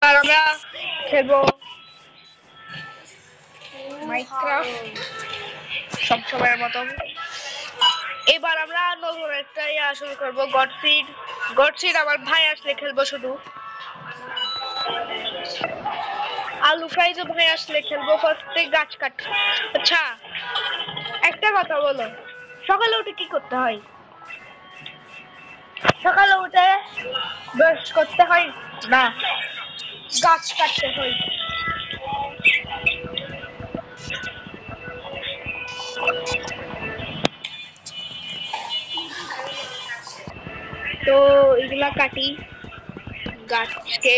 আর আমরা খেলবো মাইনক্রাফট সবসময়ের মতো। এবার আমরা নতুন একটা শুরু করবো, গডসিড আমার ভাই আসলে খেলবো শুধু। আলু ফ্রাই যে ভাই আসলে খেলবো। ফার্স্টে গাছ কাট। আচ্ছা একটা কথা বলো, সকালে উঠে কি করতে হয়? সকালে উঠে ব্রাশ করতে হয় না, গাছ কাটতে হয়। তো এগুলা কাটি গাছকে।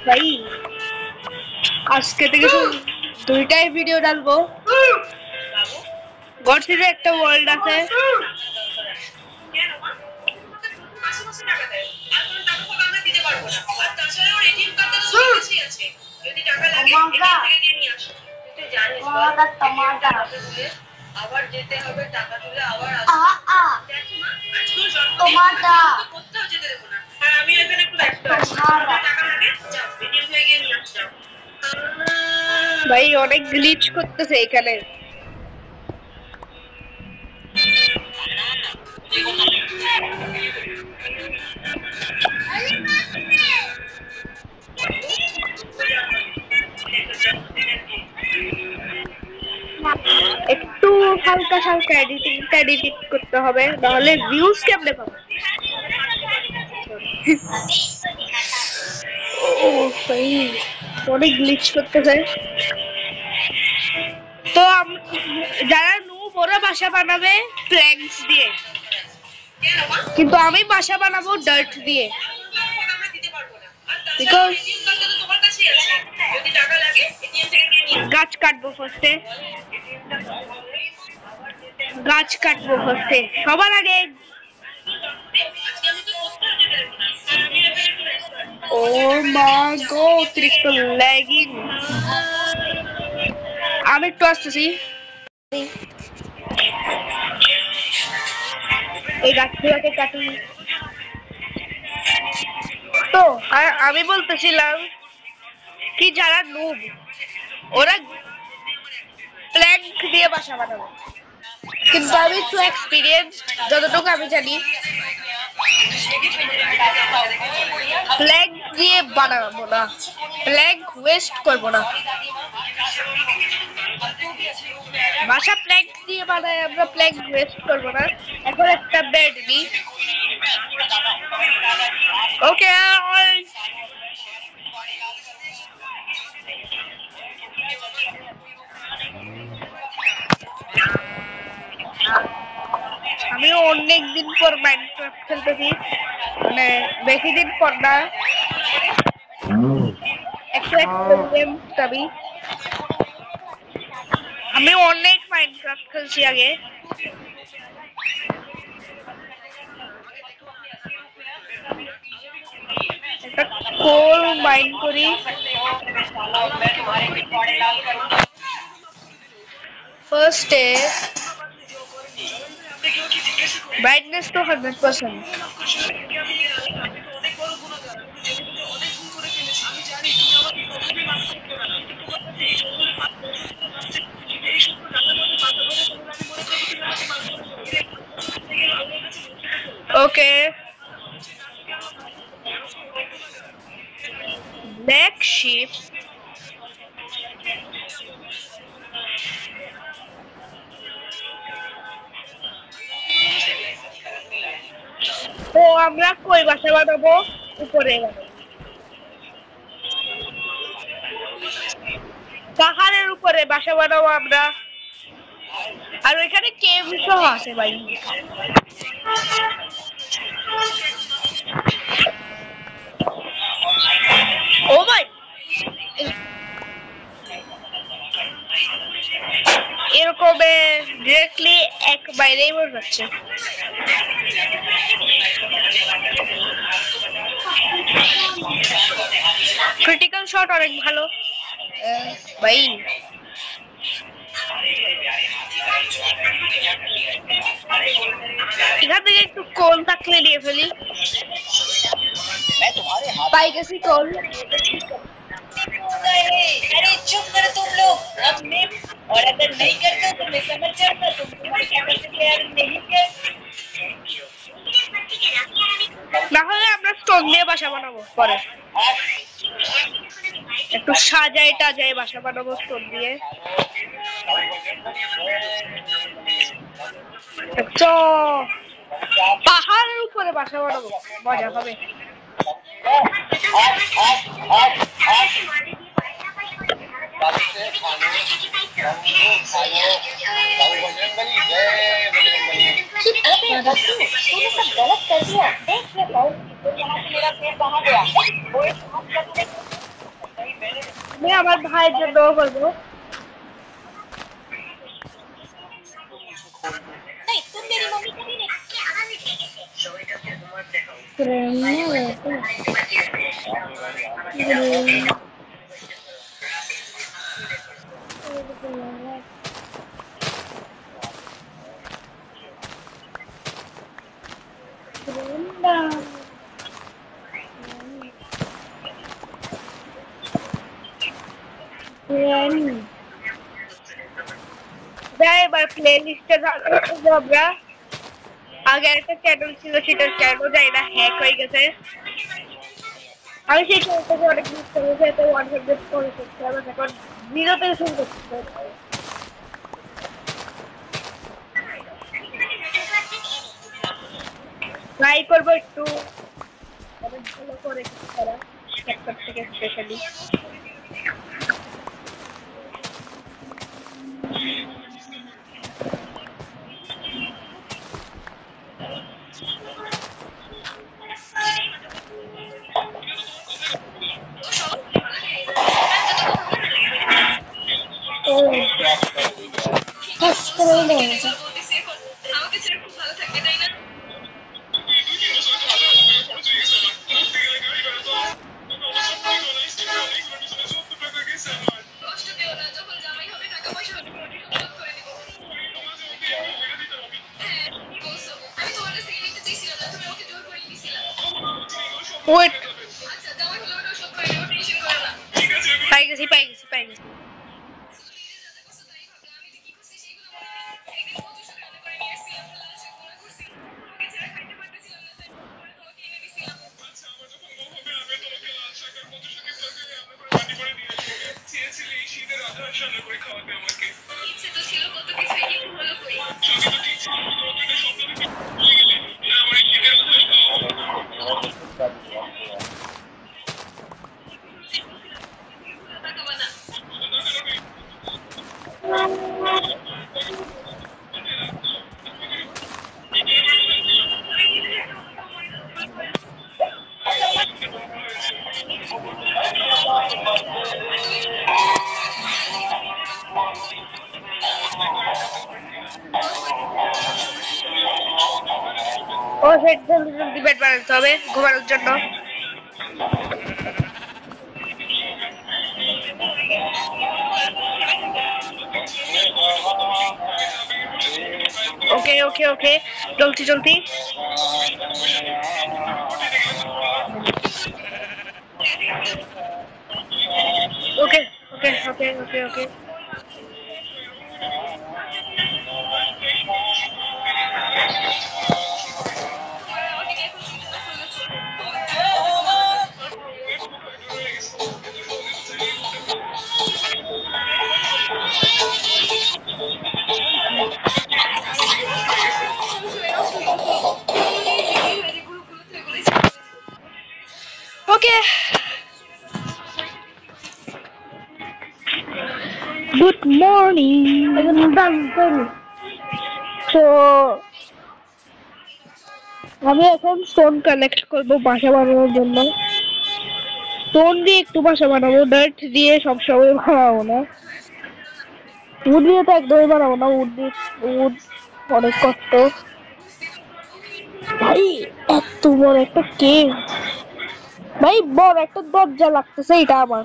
ভাই আজকে থেকে দুইটাই ভিডিও ডালবো। গডসিডে একটা ওয়ার্ল্ড আছে। আবার যেতে হবে টাকা তুলে আবার কোথাও যেতে দেবো না। আর আমি এখানে একটু ব্যস্ত আছি, টাকা লাগে যাও এটিএম থেকে গিয়ে নিয়ে আসো। ভাই অনেক গ্লিচ করতেছে এখানে। একটু হালকা হালকা এডিটিং করতে হবে, নাহলে ভিউজ কেমনে পাবো? ও ভাই অনেক গ্লিচ করতেছে। তো যারা নুব ওরা বাসা বানাবে প্ল্যাঙ্কস দিয়ে, কিন্তু আমি বাসা বানাবো ডার্ট দিয়ে। গাছ কাটবো ফার্স্টে, সবার আগে। ও মা গো, অতিরিক্ত ল্যাগিং। আমি একটু আসতেছি। এই গাছগুলোকে কাটি। তো আমি বলতেছিলাম কি, যারা নুব ওরা প্ল্যাঙ্ক দিয়ে বাসা বানাবে, কিন্তু আমি একটু এক্সপিরিয়েন্স, যতটুকু আমি জানি প্ল্যাঙ্ক দিয়ে বানাবো না, প্ল্যাঙ্ক ওয়েস্ট করবো না। বাসা প্ল্যাঙ্ক দিয়ে বানাই আমরা, প্ল্যাঙ্ক ওয়েস্ট করবো না। এখন একটা বেড নিই। ওকে আমি অনেক দিন পর মাইনক্রাফট খেলতেছি, মানে বেশি দিন পর না, আমি অনেক মাইনক্রাফট খেলছি আগে। একটা কোল মাইন করি। ফার্স্টে ব্রাইটনেস তো 100%। Okay black sheep. তো আমরা কই বাসা বানাবো? উপরে পাহাড়ের উপরে বাসা বানাবো আমরা। আর ওইখানে কেভ সহ আছে ভাই। ও ভাই এরকম ডিরেক্টলি এক বাইরেই মনে যাচ্ছে। ক্রিটিক্যাল শট অনেক ভালো ভাই। এখান থেকে একটু কোল থাকলে নিয়ে ফেলি। पाई कैसी कॉल। अरे चुप करो तुम लोग, अब मैं और अगर नहीं करते तो मैं समझ जाऊंगा तुम तुम्हारे क्या करते तैयार नहीं किया। না হলে আমরা স্টোন দিয়ে বাসা বানাবো পরে, একটু সাজাই টাজাই বাসা বানাবো স্টোন দিয়ে। তো পাহাড়ের উপরে বাসা বানাবো, মজা হবে। तूने सब गलत कर दिया। देख ये बहुत यहाँ से मेरा पेड़ कहाँ गया। वो एक हाथ करके मैं আমার ভাইয়ের জন্য করবো। नहीं तुम मेरी मम्मी को भी नहीं। এবার প্লে লিস্টে আমরা আগে একটা চ্যানেল ছিল, সেটা চ্যানেল যাই না, হ্যাক হয়ে গেছে। আমি সেই চ্যানেলটাকে অনেক মিস করেছি, এত 100 করে করতে হবে, এখন 0 থেকে শুরু করতে হবে। ট্রাই করবো একটু অনেক ভালো করে করা, সেক্টর থেকে স্পেশালি। Wait. পাই গেছি। ও সেট জলদি বেড বানাতে হবে ঘুমানোর জন্য। ওকে ওকে ওকে, জলদি ওকে ওকে ওকে ওকে ওকে। Okay. Good morning. So আমি এখন স্টোন কালেক্ট করবো বাসা বানানোর জন্য। স্টোন দিয়ে একটু বাসা বানাবো, ডার্ট দিয়ে সবসময় বানাবো না, উড দিয়ে তো একদমই বানাবো না। উড অনেক কষ্ট ভাই। এত বড় একটা কেভ ভাই, বড় একটা দরজা লাগতেছে, এটা আমার।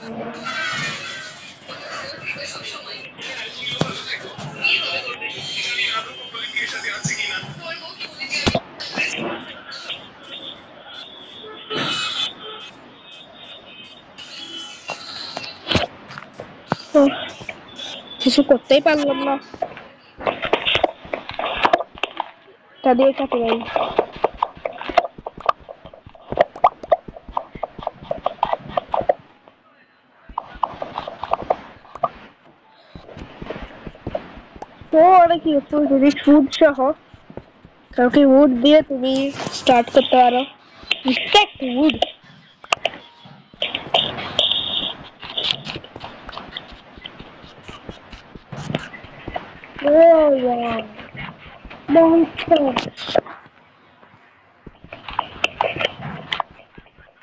কিছু করতেই পারলাম না। তা দিয়ে কাটে ভাই। তো অনেক ইউজফুল জিনিস উড সহ, কারণ কি উড দিয়ে তুমি স্টার্ট করতে পারো। Respect wood. Oh wow, monster.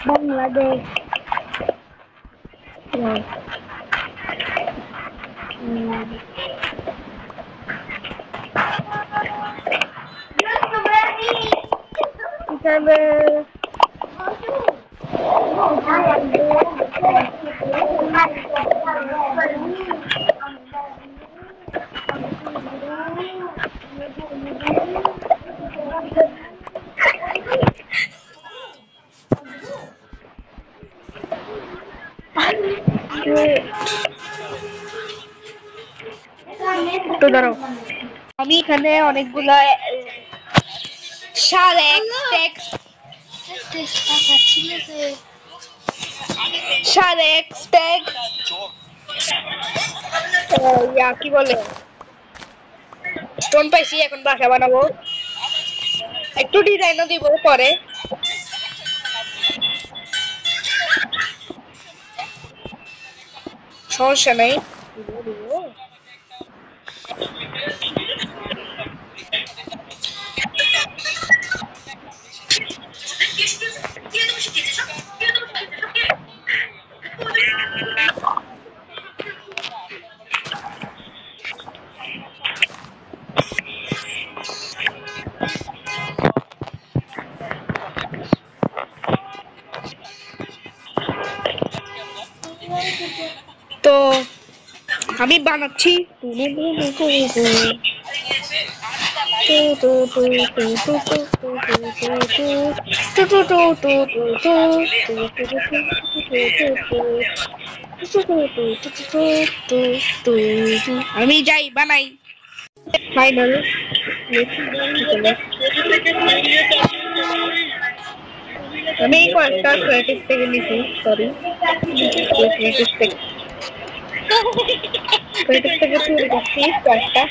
Bangladesh. Wow. এখানে তো দাঁড়াও, আমি এখানে অনেকগুলা শারেক স্টেক শারেক স্টেক ইয়া কি বলে স্টোন পাইছি। এখন বাসা বানাবো, একটু ডিজাইনও দিব পরে। সমস্যা নাই। তো আমি বানাচ্ছি। আমি যাই বানাই ফাইনাল। আমি কয়েকটা ক্রিয়েটিভ থেকে নিছি, সরি ক্রিয়েটিভ থেকে তৈরি করছি কয়েকটা।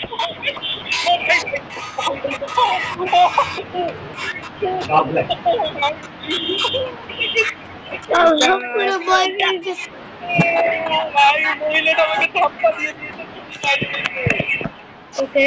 ওকে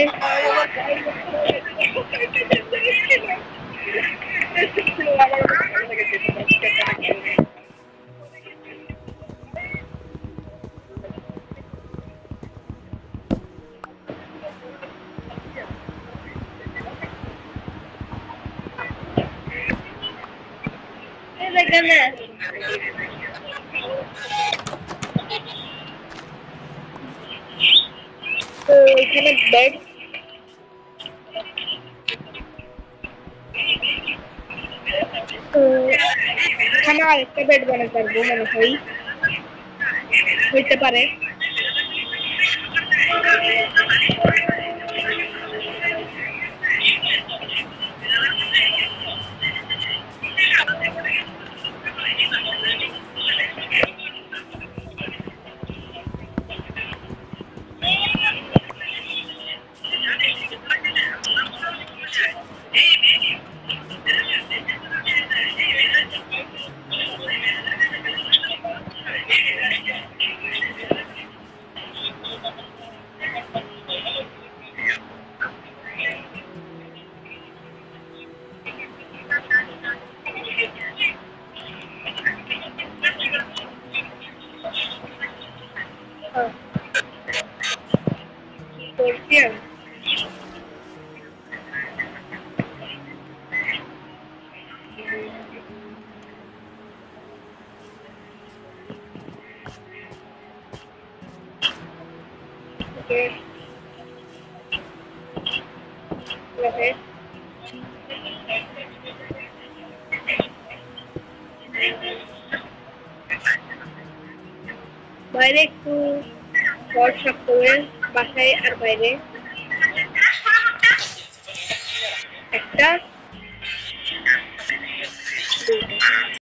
তো এখানে বেড, তো এখানে আরেকটা বেড বানাতে পারবো মনে হয়, হইতে পারে। করছি আমি। Okay. Okay. বাইরে একটু বর্ষা করে বাসায় আর বাইরে একটা